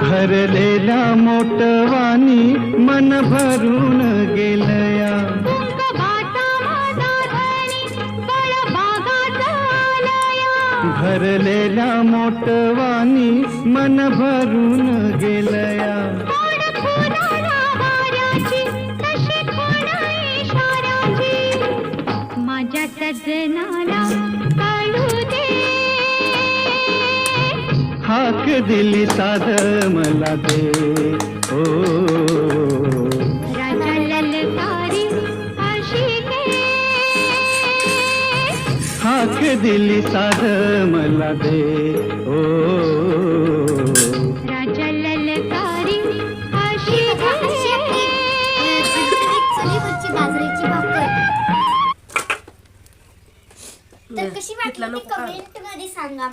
भरलेला मोटवानी मन भरून गेलया. भरलेला मोटवानी मन भरून गेलया. माझ्या सजनाला कळू दे. हाक दिली साध मला दे. ओ राजा ललकारी आशिके. हाक दिली साध मला दे. ओ राजा ललकारी आशिके. चुलीवरची बाजरीची भाकर तर कशी वाटली ते कमेंट मध्ये सांगा.